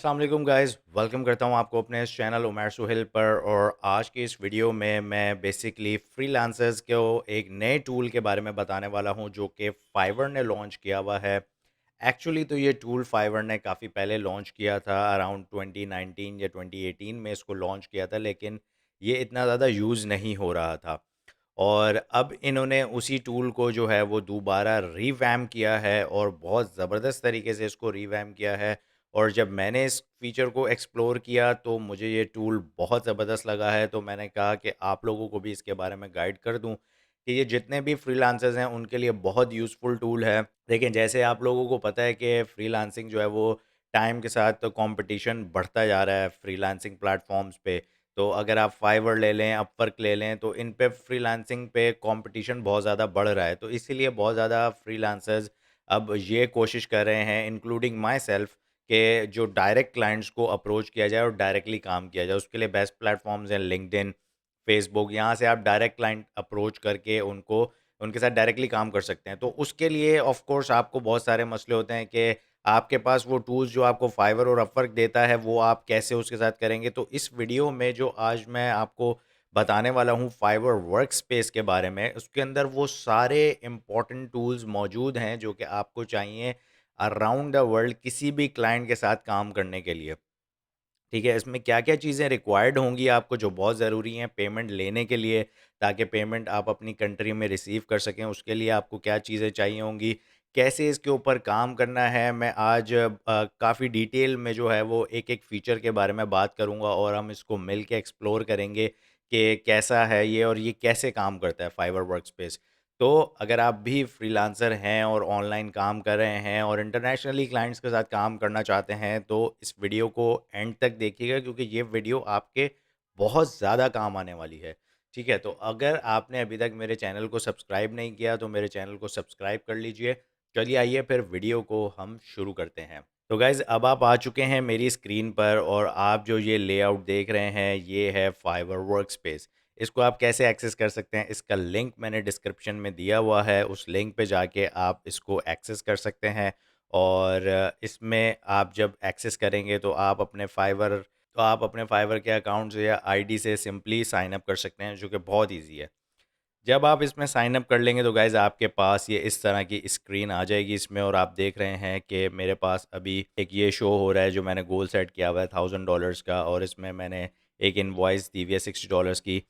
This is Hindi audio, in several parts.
अस्सलाम वालेकुम गाइस, वेलकम करता हूं आपको अपने इस चैनल उमैर सुहेल पर। और आज की इस वीडियो में मैं बेसिकली फ्रीलांसर्स को एक नए टूल के बारे में बताने वाला हूं जो कि फाइवर ने लॉन्च किया हुआ है। एक्चुअली तो ये टूल फाइवर ने काफ़ी पहले लॉन्च किया था, अराउंड 2019 या 2018 में इसको लॉन्च किया था, लेकिन ये इतना ज़्यादा यूज़ नहीं हो रहा था। और अब इन्होंने उसी टूल को जो है वो दोबारा रिवैम्प किया है और बहुत ज़बरदस्त तरीके से इसको रिवैम्प किया है। और जब मैंने इस फीचर को एक्सप्लोर किया तो मुझे ये टूल बहुत ज़बरदस्त लगा है, तो मैंने कहा कि आप लोगों को भी इसके बारे में गाइड कर दूं कि ये जितने भी फ्रीलांसर्स हैं उनके लिए बहुत यूज़फुल टूल है। लेकिन जैसे आप लोगों को पता है कि फ्रीलांसिंग जो है वो टाइम के साथ तो कंपटीशन बढ़ता जा रहा है फ्रीलांसिंग प्लेटफॉर्म्स पे। तो अगर आप फाइवर ले लें, अपवर्क ले लें, तो इन पे फ्रीलांसिंग पे कंपटीशन बहुत ज़्यादा बढ़ रहा है। तो इसीलिए बहुत ज़्यादा फ्रीलांसर्स अब ये कोशिश कर रहे हैं, इंक्लूडिंग माई सेल्फ, कि जो डायरेक्ट क्लाइंट्स को अप्रोच किया जाए और डायरेक्टली काम किया जाए। उसके लिए बेस्ट प्लेटफॉर्म्स हैं लिंक्डइन, फेसबुक। यहाँ से आप डायरेक्ट क्लाइंट अप्रोच करके उनको उनके साथ डायरेक्टली काम कर सकते हैं। तो उसके लिए ऑफ कोर्स आपको बहुत सारे मसले होते हैं कि आपके पास वो टूल्स जो आपको फाइवर और अपवर्क देता है वो आप कैसे उसके साथ करेंगे। तो इस वीडियो में जो आज मैं आपको बताने वाला हूँ फाइवर वर्क स्पेस के बारे में, उसके अंदर वो सारे इम्पोर्टेंट टूल्स मौजूद हैं जो कि आपको चाहिए अराउंड द वर्ल्ड किसी भी क्लाइंट के साथ काम करने के लिए। ठीक है, इसमें क्या-क्या चीज़ें रिक्वायर्ड होंगी आपको जो बहुत ज़रूरी हैं पेमेंट लेने के लिए, ताकि पेमेंट आप अपनी कंट्री में रिसीव कर सकें, उसके लिए आपको क्या चीज़ें चाहिए होंगी, कैसे इसके ऊपर काम करना है। मैं आज काफ़ी डिटेल में जो है वो एक-एक फ़ीचर के बारे में बात करूँगा और हम इसको मिल के एक्सप्लोर करेंगे कि कैसा है ये और ये कैसे काम करता है फाइवर वर्कस्पेस। तो अगर आप भी फ्रीलांसर हैं और ऑनलाइन काम कर रहे हैं और इंटरनेशनली क्लाइंट्स के साथ काम करना चाहते हैं, तो इस वीडियो को एंड तक देखिएगा क्योंकि ये वीडियो आपके बहुत ज़्यादा काम आने वाली है। ठीक है, तो अगर आपने अभी तक मेरे चैनल को सब्सक्राइब नहीं किया तो मेरे चैनल को सब्सक्राइब कर लीजिए। चलिए आइए फिर वीडियो को हम शुरू करते हैं। तो गाइज़ अब आप आ चुके हैं मेरी स्क्रीन पर और आप जो ये लेआउट देख रहे हैं ये है फाइवर वर्कस्पेस। इसको आप कैसे एक्सेस कर सकते हैं, इसका लिंक मैंने डिस्क्रिप्शन में दिया हुआ है, उस लिंक पे जाके आप इसको एक्सेस कर सकते हैं। और इसमें आप जब एक्सेस करेंगे तो आप अपने फाइवर के अकाउंट से या आईडी से सिंपली साइन अप कर सकते हैं, जो कि बहुत ईजी है। जब आप इसमें साइन अप कर लेंगे तो गाइज़ आपके पास ये इस तरह की स्क्रीन आ जाएगी इसमें, और आप देख रहे हैं कि मेरे पास अभी एक ये शो हो रहा है जो मैंने गोल सेट किया हुआ है $1000 का, और इसमें मैंने एक इनवॉइस दी हुई है $60 की।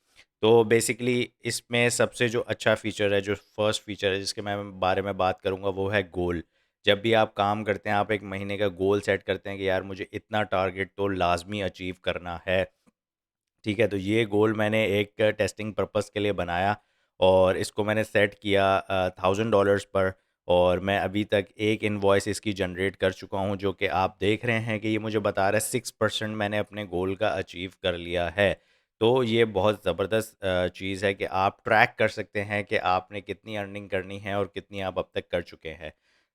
तो बेसिकली इसमें सबसे जो अच्छा फ़ीचर है, जो फर्स्ट फ़ीचर है जिसके मैं बारे में बात करूँगा, वो है गोल। जब भी आप काम करते हैं, आप एक महीने का गोल सेट करते हैं कि यार मुझे इतना टारगेट तो लाज़मी अचीव करना है। ठीक है, तो ये गोल मैंने एक टेस्टिंग पर्पस के लिए बनाया और इसको मैंने सेट किया $1000 पर। और मैं अभी तक एक इनवॉइस इसकी जनरेट कर चुका हूँ, जो कि आप देख रहे हैं कि ये मुझे बता रहा है 6% मैंने अपने गोल का अचीव कर लिया है। तो ये बहुत ज़बरदस्त चीज़ है कि आप ट्रैक कर सकते हैं कि आपने कितनी अर्निंग करनी है और कितनी आप अब तक कर चुके हैं।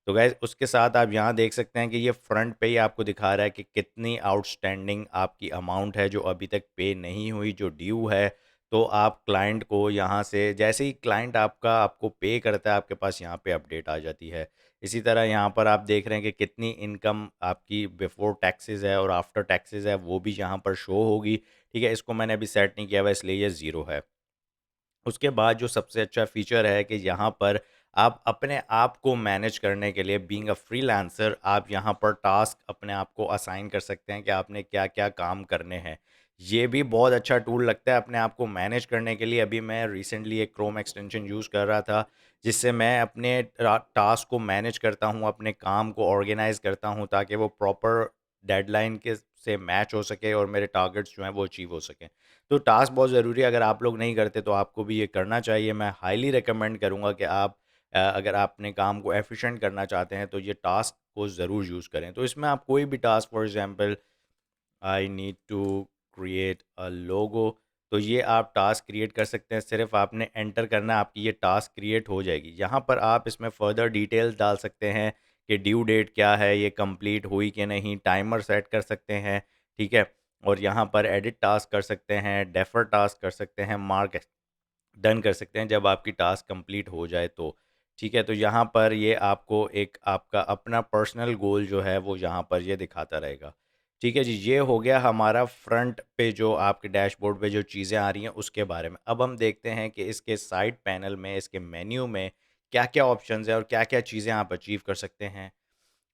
तो गाइज़ उसके साथ आप यहाँ देख सकते हैं कि ये फ्रंट पे ही आपको दिखा रहा है कि कितनी आउटस्टैंडिंग आपकी अमाउंट है जो अभी तक पे नहीं हुई, जो ड्यू है। तो आप क्लाइंट को यहाँ से जैसे ही क्लाइंट आपका आपको पे करता है, आपके पास यहाँ पे अपडेट आ जाती है। इसी तरह यहाँ पर आप देख रहे हैं कि कितनी इनकम आपकी बिफोर टैक्सेस है और आफ्टर टैक्सेस है, वो भी यहाँ पर शो होगी। ठीक है, इसको मैंने अभी सेट नहीं किया हुआ इसलिए ये ज़ीरो है। उसके बाद जो सबसे अच्छा फीचर है कि यहाँ पर आप अपने आप को मैनेज करने के लिए, बीइंग अ फ्रीलांसर, आप यहाँ पर टास्क अपने आप को असाइन कर सकते हैं कि आपने क्या-क्या काम करने हैं। ये भी बहुत अच्छा टूल लगता है अपने आप को मैनेज करने के लिए। अभी मैं रिसेंटली एक क्रोम एक्सटेंशन यूज़ कर रहा था, जिससे मैं अपने टास्क को मैनेज करता हूँ, अपने काम को ऑर्गेनाइज़ करता हूँ ताकि वो प्रॉपर डेडलाइन के से मैच हो सके और मेरे टारगेट्स जो हैं वो अचीव हो सकें। तो टास्क बहुत ज़रूरी है, अगर आप लोग नहीं करते तो आपको भी ये करना चाहिए। मैं हाईली रिकमेंड करूँगा कि आप अगर आप अपने काम को एफिशिएंट करना चाहते हैं तो ये टास्क को ज़रूर यूज़ करें। तो इसमें आप कोई भी task, for example I need to create a logo, तो ये आप टास्क क्रिएट कर सकते हैं। सिर्फ आपने एंटर करना है, आपकी ये टास्क क्रिएट हो जाएगी। यहाँ पर आप इसमें फर्दर डिटेल्स डाल सकते हैं कि ड्यू डेट क्या है, ये कंप्लीट हुई कि नहीं, टाइमर सेट कर सकते हैं। ठीक है, और यहाँ पर एडिट टास्क कर सकते हैं, डेफर टास्क कर सकते हैं, मार्क डन कर सकते हैं जब आपकी टास्क कंप्लीट हो जाए तो। ठीक है, तो यहाँ पर ये आपको एक आपका अपना पर्सनल गोल जो है वो यहाँ पर ये दिखाता रहेगा। ठीक है जी, ये हो गया हमारा फ्रंट पे जो आपके डैशबोर्ड पे जो चीज़ें आ रही हैं उसके बारे में। अब हम देखते हैं कि इसके साइड पैनल में, इसके मेन्यू में क्या-क्या ऑप्शंस हैं और क्या-क्या चीज़ें आप अचीव कर सकते हैं।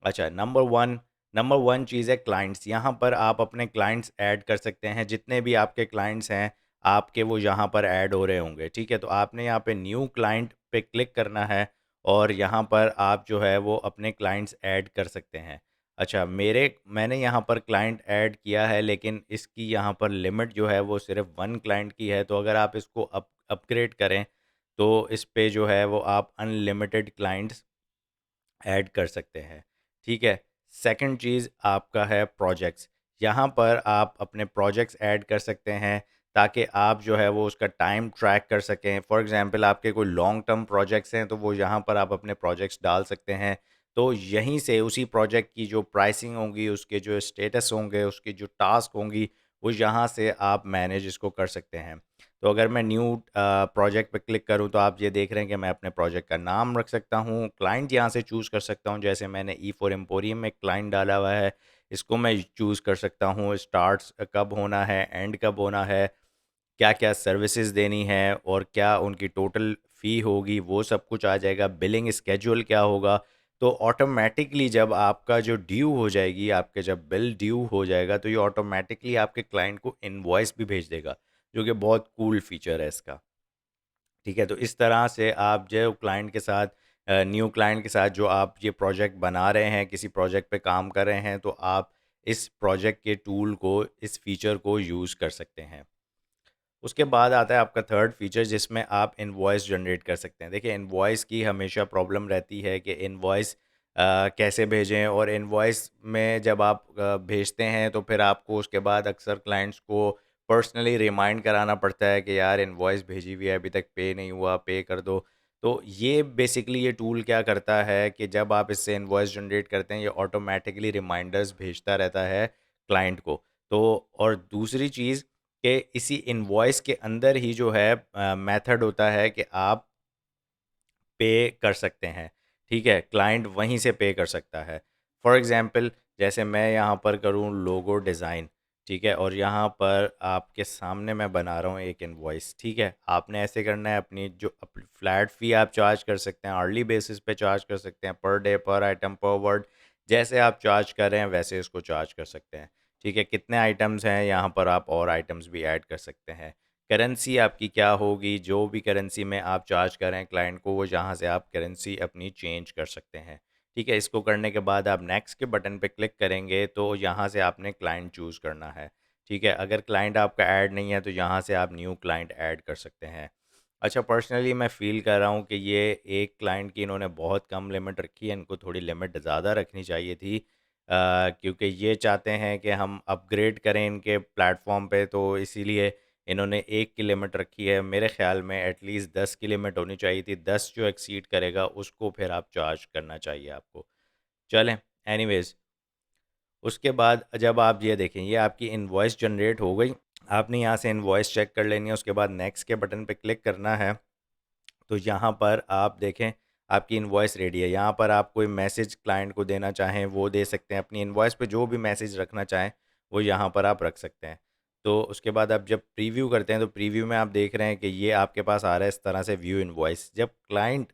अच्छा, नंबर 1 चीज़ है क्लाइंट्स। यहाँ पर आप अपने क्लाइंट्स ऐड कर सकते हैं, जितने भी आपके क्लाइंट्स हैं, आपके वो यहाँ पर ऐड हो रहे होंगे, ठीक है? तो आपने यहाँ पे न्यू क्लाइंट पे क्लिक करना है और यहाँ पर आप जो है वो अपने क्लाइंट्स ऐड कर सकते हैं। अच्छा, मैंने यहाँ पर क्लाइंट ऐड किया है, लेकिन इसकी यहाँ पर लिमिट जो है वो सिर्फ़ 1 क्लाइंट की है, तो अगर आप इसको अपग्रेड करें, तो इस पे जो है वो आप अनलिमिटेड क्लाइंट्स ऐड कर सकते हैं, ठीक है। सेकंड चीज़ आपका है प्रोजेक्ट्स। यहाँ पर आप अपने प्रोजेक्ट्स ऐड कर सकते हैं, ताकि आप जो है वो उसका टाइम ट्रैक कर सकें। फॉर एग्ज़ाम्पल आपके कोई लॉन्ग टर्म प्रोजेक्ट्स हैं, तो वो यहाँ पर आप अपने प्रोजेक्ट्स डाल सकते हैं। तो यहीं से उसी प्रोजेक्ट की जो प्राइसिंग होगी, उसके जो स्टेटस होंगे, उसकी जो टास्क होंगी, वो यहाँ से आप मैनेज इसको कर सकते हैं। तो अगर मैं न्यू प्रोजेक्ट पे क्लिक करूँ, तो आप ये देख रहे हैं कि मैं अपने प्रोजेक्ट का नाम रख सकता हूँ, क्लाइंट यहाँ से चूज़ कर सकता हूँ, जैसे मैंने ई फॉर एम्पोरियम में क्लाइंट डाला हुआ है, इसको मैं चूज़ कर सकता हूँ, स्टार्ट्स कब होना है, एंड कब होना है, क्या-क्या सर्विसेज़ देनी है और क्या उनकी टोटल फ़ी होगी, वो सब कुछ आ जाएगा। बिलिंग स्केड्यूल क्या होगा, तो ऑटोमैटिकली जब आपका जो ड्यू हो जाएगी, आपके जब बिल ड्यू हो जाएगा, तो ये ऑटोमैटिकली आपके क्लाइंट को इनवॉइस भी भेज देगा, जो कि बहुत कूल फीचर है इसका। ठीक है, तो इस तरह से आप जो क्लाइंट के साथ न्यू क्लाइंट के साथ जो आप ये प्रोजेक्ट बना रहे हैं, किसी प्रोजेक्ट पे काम कर रहे हैं, तो आप इस प्रोजेक्ट के टूल को, इस फीचर को यूज़ कर सकते हैं। उसके बाद आता है आपका थर्ड फीचर, जिसमें आप इनवॉइस जनरेट कर सकते हैं। देखिए, इनवॉइस की हमेशा प्रॉब्लम रहती है कि इनवॉइस कैसे भेजें, और इनवॉइस में जब आप भेजते हैं तो फिर आपको उसके बाद अक्सर क्लाइंट्स को पर्सनली रिमाइंड कराना पड़ता है कि यार इनवॉइस भेजी हुई है, अभी तक पे नहीं हुआ, पे कर दो। तो ये बेसिकली ये टूल क्या करता है कि जब आप इससे इनवॉइस जनरेट करते हैं, ये ऑटोमेटिकली रिमाइंडर्स भेजता रहता है क्लाइंट को। तो और दूसरी चीज़ कि इसी इनवॉइस के अंदर ही जो है मेथड होता है कि आप पे कर सकते हैं, ठीक है? क्लाइंट वहीं से पे कर सकता है। फॉर एग्ज़ाम्पल, जैसे मैं यहाँ पर करूँ लोगो डिज़ाइन, ठीक है? और यहाँ पर आपके सामने मैं बना रहा हूँ एक इनवॉइस, ठीक है? आपने ऐसे करना है, अपनी जो फ्लैट फ़ी आप चार्ज कर सकते हैं, अर्ली बेसिस पे चार्ज कर सकते हैं, पर डे, पर आइटम, पर वर्ड, जैसे आप चार्ज कर रहे हैं वैसे इसको चार्ज कर सकते हैं, ठीक है? कितने आइटम्स हैं, यहाँ पर आप और आइटम्स भी ऐड कर सकते हैं। करेंसी आपकी क्या होगी, जो भी करेंसी में आप चार्ज करें क्लाइंट को, वो यहाँ से आप करेंसी अपनी चेंज कर सकते हैं, ठीक है? इसको करने के बाद आप नेक्स्ट के बटन पे क्लिक करेंगे, तो यहाँ से आपने क्लाइंट चूज़ करना है, ठीक है? अगर क्लाइंट आपका ऐड नहीं है, तो यहाँ से आप न्यू क्लाइंट ऐड कर सकते हैं। अच्छा, पर्सनली मैं फ़ील कर रहा हूँ कि ये एक क्लाइंट की इन्होंने बहुत कम लिमिट रखी है, इनको थोड़ी लिमिट ज़्यादा रखनी चाहिए थी, क्योंकि ये चाहते हैं कि हम अपग्रेड करें इनके प्लेटफ़ॉर्म पे, तो इसीलिए इन्होंने 1 की लिमिट रखी है। मेरे ख़्याल में एटलीस्ट 10 की लिमिट होनी चाहिए थी। 10 जो एक्सीड करेगा उसको फिर आप चार्ज करना चाहिए आपको। चलें, एनीवेज़, उसके बाद जब आप ये देखें, ये आपकी इनवॉइस जनरेट हो गई। आपने यहाँ से इनवॉइस चेक कर लेनी है, उसके बाद नेक्स्ट के बटन पे क्लिक करना है। तो यहाँ पर आप देखें, आपकी इनवॉइस रेडी है। यहाँ पर आप कोई मैसेज क्लाइंट को देना चाहें वो दे सकते हैं, अपनी इनवॉइस पे जो भी मैसेज रखना चाहें वो यहाँ पर आप रख सकते हैं। तो उसके बाद आप जब प्रीव्यू करते हैं, तो प्रीव्यू में आप देख रहे हैं कि ये आपके पास आ रहा है इस तरह से, व्यू इनवॉइस। जब क्लाइंट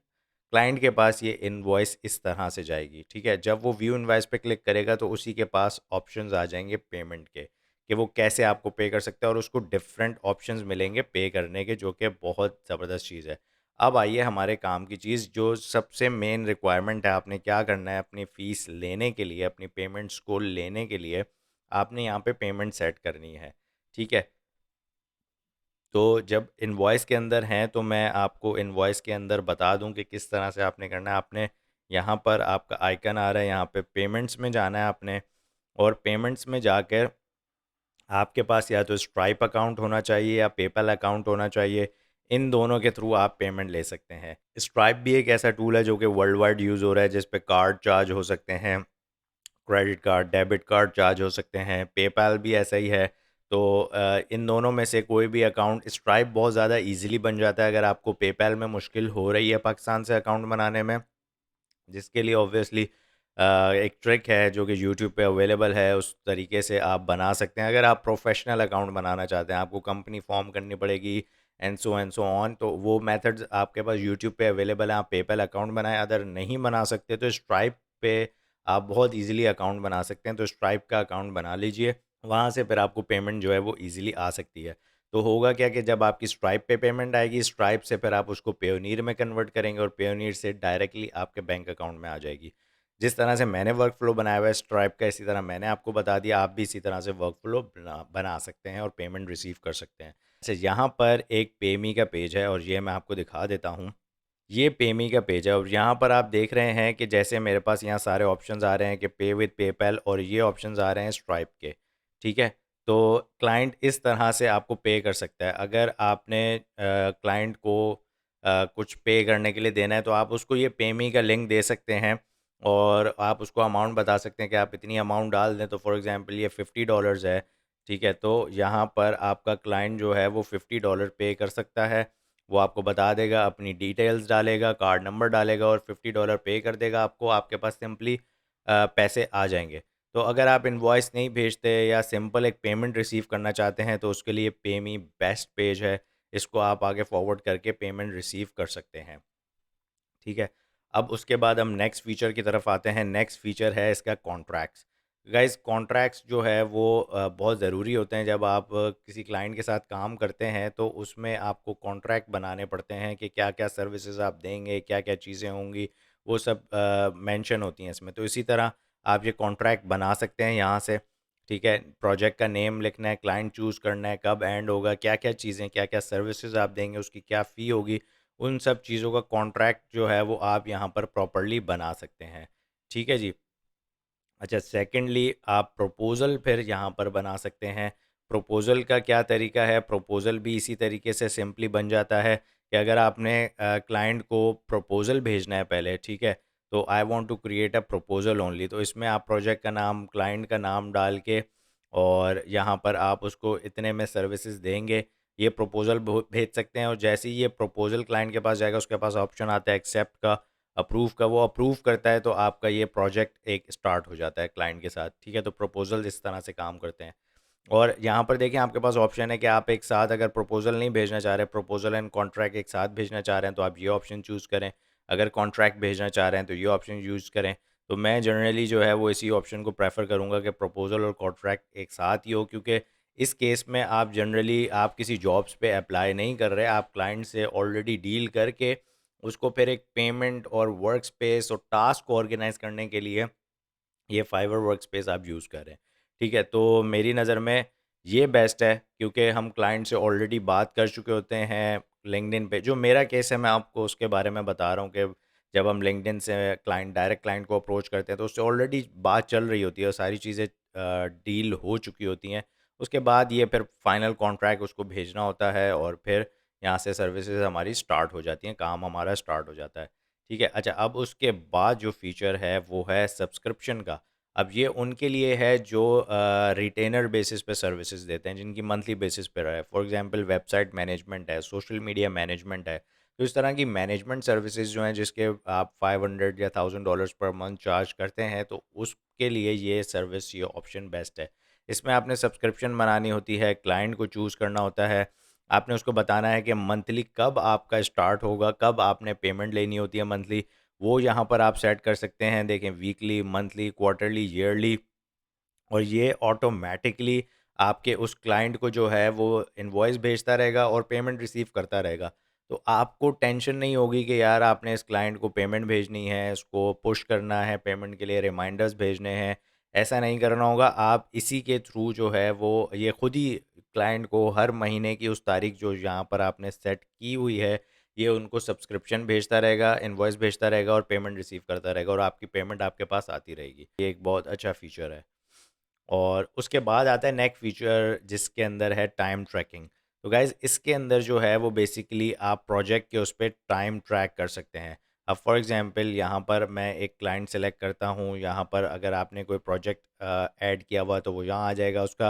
क्लाइंट के पास ये इनवॉइस इस तरह से जाएगी, ठीक है? जब वो व्यू इनवॉइस पे क्लिक करेगा, तो उसी के पास ऑप्शंस आ जाएंगे पेमेंट के, कि वो कैसे आपको पे कर सकता है, और उसको डिफरेंट ऑप्शंस मिलेंगे पे करने के, जो कि बहुत ज़बरदस्त चीज़ है। अब आइए हमारे काम की चीज़, जो सबसे मेन रिक्वायरमेंट है, आपने क्या करना है अपनी फ़ीस लेने के लिए, अपनी पेमेंट्स को लेने के लिए, आपने यहाँ पे पेमेंट सेट करनी है, ठीक है? तो जब इनवॉइस के अंदर हैं, तो मैं आपको इनवॉइस के अंदर बता दूं कि किस तरह से आपने करना है। आपने यहाँ पर आपका आइकन आ रहा है, यहाँ पे पेमेंट्स में जाना है आपने, और पेमेंट्स में जाकर आपके पास या तो स्ट्राइप अकाउंट होना चाहिए या पेपल अकाउंट होना चाहिए। इन दोनों के थ्रू आप पेमेंट ले सकते हैं। स्ट्राइप भी एक ऐसा टूल है जो कि वर्ल्ड वाइड यूज़ हो रहा है, जिस पे कार्ड चार्ज हो सकते हैं, credit card, debit card charge हो सकते हैं। पेपैल भी ऐसा ही है। तो इन दोनों में से कोई भी अकाउंट, स्ट्राइप बहुत ज़्यादा ईज़िली बन जाता है अगर आपको पेपैल में मुश्किल हो रही है पाकिस्तान से अकाउंट बनाने में, जिसके लिए ऑब्वियसली एक ट्रिक है जो कि यूट्यूब पे अवेलेबल है, उस तरीके से आप बना सकते हैं। अगर आप प्रोफेशनल अकाउंट बनाना चाहते हैं, आपको कंपनी फॉर्म करनी पड़ेगी एंड सो ऑन, तो वो मेथड्स आपके पास यूट्यूब पे अवेलेबल हैं। आप पेपल अकाउंट बनाएं, अगर नहीं बना सकते तो स्ट्राइप पे आप बहुत इजीली अकाउंट बना सकते हैं। तो स्ट्राइप का अकाउंट बना लीजिए, वहाँ से फिर आपको पेमेंट जो है वो ईजिली आ सकती है। तो होगा क्या कि जब आपकी स्ट्राइप पे पेमेंट आएगी, स्ट्राइप से फिर आप उसको पेयोनीर में कन्वर्ट करेंगे और पेयोनीर से डायरेक्टली आपके बैंक अकाउंट में आ जाएगी। जिस तरह से मैंने वर्क फ्लो बनाया हुआ है स्ट्राइप का, इसी तरह मैंने आपको बता दिया, आप भी इसी तरह से वर्क फ्लो बना सकते हैं और पेमेंट रिसीव कर सकते हैं। अच्छा, यहाँ पर एक पेमी का पेज है और ये मैं आपको दिखा देता हूँ। ये पेमी का पेज है और यहाँ पर आप देख रहे हैं कि जैसे मेरे पास यहाँ सारे ऑप्शंस आ रहे हैं कि पे विद पेपैल, और ये ऑप्शंस आ रहे हैं स्ट्राइप के। ठीक है, तो क्लाइंट इस तरह से आपको पे कर सकता है। अगर आपने क्लाइंट को कुछ पे करने के लिए देना है तो आप उसको ये पेमी का लिंक दे सकते हैं और आप उसको अमाउंट बता सकते हैं कि आप इतनी अमाउंट डाल दें। तो फॉर एग्जांपल ये $50 है, ठीक है, तो यहाँ पर आपका क्लाइंट जो है वो $50 पे कर सकता है। वो आपको बता देगा, अपनी डिटेल्स डालेगा, कार्ड नंबर डालेगा और $50 पे कर देगा आपको। आपके पास सिंपली पैसे आ जाएंगे। तो अगर आप इनवॉइस नहीं भेजते या सिंपल एक पेमेंट रिसीव करना चाहते हैं तो उसके लिए पेमी बेस्ट पेज है। इसको आप आगे फॉरवर्ड करके पेमेंट रिसीव कर सकते हैं। ठीक है, अब उसके बाद हम नेक्स्ट फीचर की तरफ आते हैं। नेक्स्ट फीचर है इसका कॉन्ट्रैक्ट्स। गाइस, कॉन्ट्रैक्ट्स जो है वो बहुत ज़रूरी होते हैं। जब आप किसी क्लाइंट के साथ काम करते हैं तो उसमें आपको कॉन्ट्रैक्ट बनाने पड़ते हैं कि क्या क्या सर्विसेज आप देंगे, क्या क्या चीज़ें होंगी, वो सब मेंशन होती हैं इसमें। तो इसी तरह आप ये कॉन्ट्रैक्ट बना सकते हैं यहाँ से। ठीक है, प्रोजेक्ट का नेम लिखना है, क्लाइंट चूज़ करना है, कब एंड होगा, क्या क्या चीज़ें, क्या क्या सर्विसेज आप देंगे, उसकी क्या फ़ी होगी, उन सब चीज़ों का कॉन्ट्रैक्ट जो है वो आप यहाँ पर प्रॉपर्ली बना सकते हैं। ठीक है जी। अच्छा, सेकंडली आप प्रपोज़ल फिर यहाँ पर बना सकते हैं। प्रपोज़ल का क्या तरीका है, प्रपोज़ल भी इसी तरीके से सिंपली बन जाता है कि अगर आपने क्लाइंट को प्रपोज़ल भेजना है पहले, ठीक है, तो I want to create a proposal only, तो इसमें आप प्रोजेक्ट का नाम, क्लाइंट का नाम डाल के और यहाँ पर आप उसको इतने में सर्विसेज देंगे, ये प्रपोज़ल भेज सकते हैं। और जैसे ही ये प्रपोज़ल क्लाइंट के पास जाएगा, उसके पास ऑप्शन आता है एक्सेप्ट का, अप्रूव का, वो अप्रूव करता है तो आपका ये प्रोजेक्ट एक स्टार्ट हो जाता है क्लाइंट के साथ। ठीक है, तो प्रपोजल इस तरह से काम करते हैं। और यहाँ पर देखिए आपके पास ऑप्शन है कि आप एक साथ अगर प्रपोजल नहीं भेजना चाह रहे, प्रपोजल एंड कॉन्ट्रैक्ट एक साथ भेजना चाह रहे हैं, तो आप ये ऑप्शन चूज़ करें। अगर कॉन्ट्रैक्ट भेजना चाह रहे हैं तो ये ऑप्शन यूज़ करें। तो मैं जनरली जो है वो इसी ऑप्शन को प्रेफर करूँगा कि प्रपोजल और कॉन्ट्रैक्ट एक साथ ही हो, क्योंकि इस केस में आप जनरली आप किसी जॉब्स पे अप्लाई नहीं कर रहे, आप क्लाइंट से ऑलरेडी डील करके उसको फिर एक पेमेंट और वर्क स्पेस और टास्क को ऑर्गेनाइज करने के लिए ये फाइवर वर्क स्पेस आप यूज़ कर रहे हैं। ठीक है, तो मेरी नज़र में ये बेस्ट है, क्योंकि हम क्लाइंट से ऑलरेडी बात कर चुके होते हैं लिंक्डइन पे। जो मेरा केस है मैं आपको उसके बारे में बता रहा हूँ कि जब हम लिंक्डइन से डायरेक्ट क्लाइंट को अप्रोच करते हैं तो उससे ऑलरेडी बात चल रही होती है और सारी चीज़ें डील हो चुकी होती हैं। उसके बाद ये फिर फाइनल कॉन्ट्रैक्ट उसको भेजना होता है और फिर यहाँ से सर्विसेज हमारी स्टार्ट हो जाती हैं, काम हमारा स्टार्ट हो जाता है। ठीक है, अच्छा, अब उसके बाद जो फ़ीचर है वो है सब्सक्रिप्शन का। अब ये उनके लिए है जो रिटेनर बेसिस पे सर्विसेज देते हैं, जिनकी मंथली बेसिस पे रहा है। फॉर एग्जांपल वेबसाइट मैनेजमेंट है, सोशल मीडिया मैनेजमेंट है। तो इस तरह की मैनेजमेंट सर्विसेज जो हैं जिसके आप 500 या $1000 पर मंथ चार्ज करते हैं, तो उसके लिए ये सर्विस, ये ऑप्शन बेस्ट है। इसमें आपने सब्सक्रिप्शन बनानी होती है, क्लाइंट को चूज़ करना होता है, आपने उसको बताना है कि मंथली कब आपका स्टार्ट होगा, कब आपने पेमेंट लेनी होती है मंथली, वो यहाँ पर आप सेट कर सकते हैं। देखें, वीकली, मंथली, क्वार्टरली, ईयरली, और ये ऑटोमेटिकली आपके उस क्लाइंट को जो है वो इनवॉइस भेजता रहेगा और पेमेंट रिसीव करता रहेगा। तो आपको टेंशन नहीं होगी कि यार आपने इस क्लाइंट को पेमेंट भेजनी है, इसको पुश करना है, पेमेंट के लिए रिमाइंडर्स भेजने हैं, ऐसा नहीं करना होगा। आप इसी के थ्रू जो है वो ये खुद ही क्लाइंट को हर महीने की उस तारीख जो यहाँ पर आपने सेट की हुई है, ये उनको सब्सक्रिप्शन भेजता रहेगा, इनवॉइस भेजता रहेगा और पेमेंट रिसीव करता रहेगा और आपकी पेमेंट आपके पास आती रहेगी। ये एक बहुत अच्छा फीचर है। और उसके बाद आता है नेक्स्ट फीचर जिसके अंदर है टाइम ट्रैकिंग। तो गाइज़, इसके अंदर जो है वो बेसिकली आप प्रोजेक्ट के उस पे टाइम ट्रैक कर सकते हैं। अब फॉर एग्जांपल यहाँ पर मैं एक क्लाइंट सेलेक्ट करता हूँ, यहाँ पर अगर आपने कोई प्रोजेक्ट ऐड किया हुआ तो वो यहाँ आ जाएगा, उसका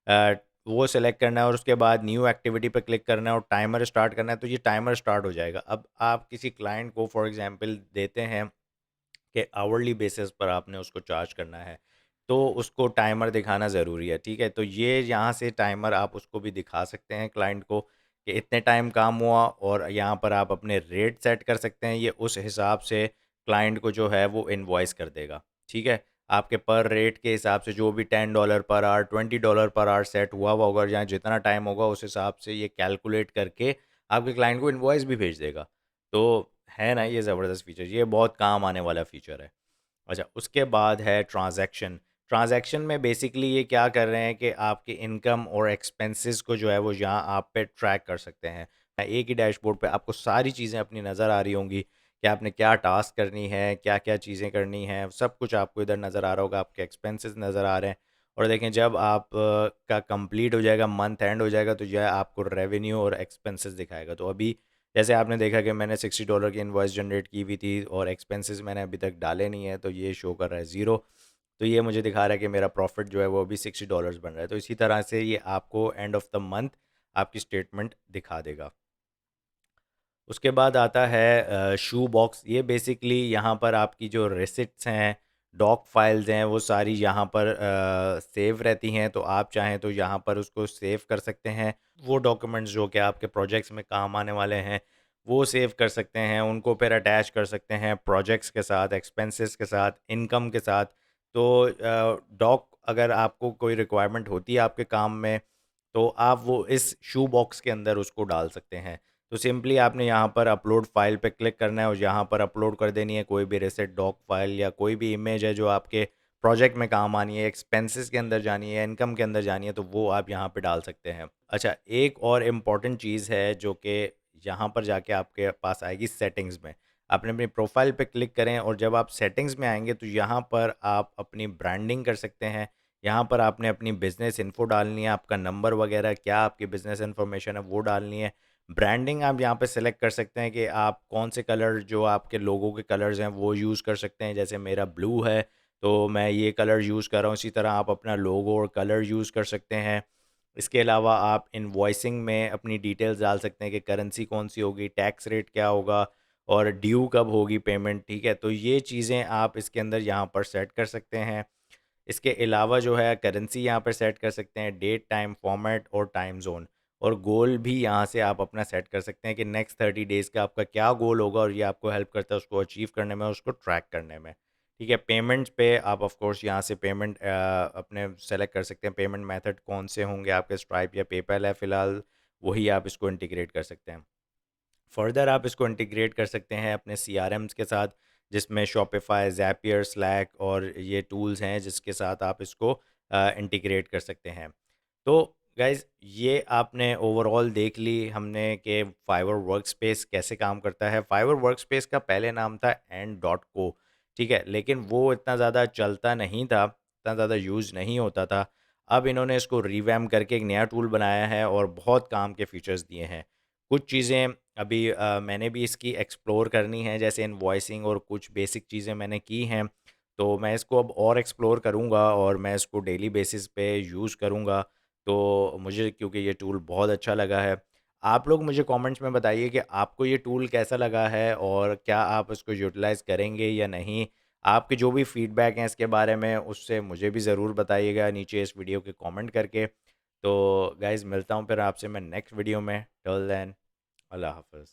अ, वो सेलेक्ट करना है और उसके बाद न्यू एक्टिविटी पे क्लिक करना है और टाइमर स्टार्ट करना है, तो ये टाइमर स्टार्ट हो जाएगा। अब आप किसी क्लाइंट को फॉर एग्जांपल देते हैं कि आवरली बेसिस पर आपने उसको चार्ज करना है, तो उसको टाइमर दिखाना ज़रूरी है, ठीक है? तो ये यहाँ से टाइमर आप उसको भी दिखा सकते हैं क्लाइंट को कि इतने टाइम काम हुआ, और यहाँ पर आप अपने रेट सेट कर सकते हैं। ये उस हिसाब से क्लाइंट को जो है वो इनवॉइस कर देगा, ठीक है? आपके पर रेट के हिसाब से जो भी $10 per hour, $20 per hour set हुआ हुआ होगा, या जितना टाइम होगा उस हिसाब से ये कैलकुलेट करके आपके क्लाइंट को इनवॉइस भी भेज देगा। तो है ना ये ज़बरदस्त फ़ीचर, ये बहुत काम आने वाला फ़ीचर है। अच्छा, उसके बाद है ट्रांज़ैक्शन। ट्रांज़ैक्शन में बेसिकली ये क्या कर रहे हैं कि आपके इनकम और एक्सपेंसेस को जो है वो यहाँ आप पे ट्रैक कर सकते हैं। एक ही डैशबोर्ड पे आपको सारी चीज़ें अपनी नज़र आ रही होंगी कि आपने क्या टास्क करनी है, क्या-क्या चीज़ें करनी हैं, सब कुछ आपको इधर नज़र आ रहा होगा, आपके एक्सपेंसेस नज़र आ रहे हैं। और देखें, जब आप का कंप्लीट हो जाएगा, मंथ एंड हो जाएगा, तो जो है आपको रेवेन्यू और एक्सपेंसेस दिखाएगा। तो अभी जैसे आपने देखा कि मैंने $60 की इनवॉइस जनरेट की हुई थी और एक्सपेंसेस मैंने अभी तक डाले नहीं है, तो ये शो कर रहा है ज़ीरो। तो ये मुझे दिखा रहा है कि मेरा प्रॉफिट जो है वो अभी $60 बन रहा है। तो इसी तरह से ये आपको एंड ऑफ द मंथ आपकी स्टेटमेंट दिखा देगा। उसके बाद आता है शू बॉक्स। ये बेसिकली यहाँ पर आपकी जो रिसिप्ट्स हैं, डॉक फाइल्स हैं, वो सारी यहाँ पर सेव रहती हैं। तो आप चाहें तो यहाँ पर उसको सेव कर सकते हैं। वो डॉक्यूमेंट्स जो कि आपके प्रोजेक्ट्स में काम आने वाले हैं, वो सेव कर सकते हैं। उनको फिर अटैच कर सकते हैं प्रोजेक्ट्स के साथ, एक्सपेंसेस के साथ, इनकम के साथ। तो डॉक अगर आपको कोई रिक्वायरमेंट होती है आपके काम में, तो आप वो इस शू बॉक्स के अंदर उसको डाल सकते हैं। तो सिंपली आपने यहाँ पर अपलोड फाइल पे क्लिक करना है और यहाँ पर अपलोड कर देनी है कोई भी रिसेट डॉक फाइल या कोई भी इमेज है जो आपके प्रोजेक्ट में काम आनी है, एक्सपेंसेस के अंदर जानी है, इनकम के अंदर जानी है, तो वो आप यहाँ पे डाल सकते हैं। अच्छा, एक और इम्पॉर्टेंट चीज़ है जो कि यहाँ पर जाके आपके पास आएगी सेटिंग्स में। आपने अपनी प्रोफाइल पे क्लिक करें और जब आप सेटिंग्स में आएंगे तो यहाँ पर आप अपनी ब्रांडिंग कर सकते हैं। यहाँ पर आपने अपनी बिज़नेस इन्फो डालनी है, आपका नंबर वगैरह क्या आपकी बिज़नेस इन्फॉर्मेशन है वो डालनी है। ब्रांडिंग आप यहाँ पे सेलेक्ट कर सकते हैं कि आप कौन से कलर, जो आपके लोगों के कलर्स हैं वो यूज़ कर सकते हैं। जैसे मेरा ब्लू है तो मैं ये कलर यूज़ कर रहा हूँ, इसी तरह आप अपना लोगो और कलर यूज़ कर सकते हैं। इसके अलावा आप इनवॉइसिंग में अपनी डिटेल्स डाल सकते हैं कि करेंसी कौन सी होगी, टैक्स रेट क्या होगा और ड्यू कब होगी पेमेंट, ठीक है? तो ये चीज़ें आप इसके अंदर यहाँ पर सेट कर सकते हैं। इसके अलावा जो है करेंसी यहाँ पर सेट कर सकते हैं, डेट, टाइम, फॉर्मेट और टाइम ज़ोन। और गोल भी यहाँ से आप अपना सेट कर सकते हैं कि नेक्स्ट 30 डेज़ का आपका क्या गोल होगा, और ये आपको हेल्प करता है उसको अचीव करने में, उसको ट्रैक करने में। ठीक है, पेमेंट्स पे आप ऑफ कोर्स यहाँ से पेमेंट अपने सेलेक्ट कर सकते हैं। पेमेंट मेथड कौन से होंगे आपके, स्ट्राइप या पेपैल है फ़िलहाल, वही आप इसको इंटीग्रेट कर सकते हैं। फर्दर आप इसको इंटीग्रेट कर सकते हैं अपने सीआरएम्स के साथ, जिसमें शॉपिफाई, ज़ैपियर, स्लैक और ये टूल्स हैं जिसके साथ आप इसको इंटीग्रेट कर सकते हैं। तो गाइज़, ये आपने ओवरऑल देख ली हमने कि फाइवर वर्कस्पेस कैसे काम करता है। फाइवर वर्कस्पेस का पहले नाम था एंड डॉट को, ठीक है? लेकिन वो इतना ज़्यादा चलता नहीं था, इतना ज़्यादा यूज़ नहीं होता था। अब इन्होंने इसको रिवैम्प करके एक नया टूल बनाया है और बहुत काम के फीचर्स दिए हैं। कुछ चीज़ें अभी मैंने भी इसकी एक्सप्लोर करनी है, जैसे इनवॉइसिंग और कुछ बेसिक चीज़ें मैंने की हैं। तो मैं इसको अब और एक्सप्लोर करूँगा और मैं इसको डेली बेसिस पे यूज़ करूँगा। तो मुझे क्योंकि ये टूल बहुत अच्छा लगा है। आप लोग मुझे कमेंट्स में बताइए कि आपको ये टूल कैसा लगा है और क्या आप इसको यूटिलाइज़ करेंगे या नहीं? आपके जो भी फीडबैक हैं इसके बारे में, उससे मुझे भी ज़रूर बताइएगा नीचे इस वीडियो के कमेंट करके। तो गाइज़, मिलता हूँ फिर आपसे मैं नेक्स्ट वीडियो में। टिल देन, अल्लाह हाफ़िज़।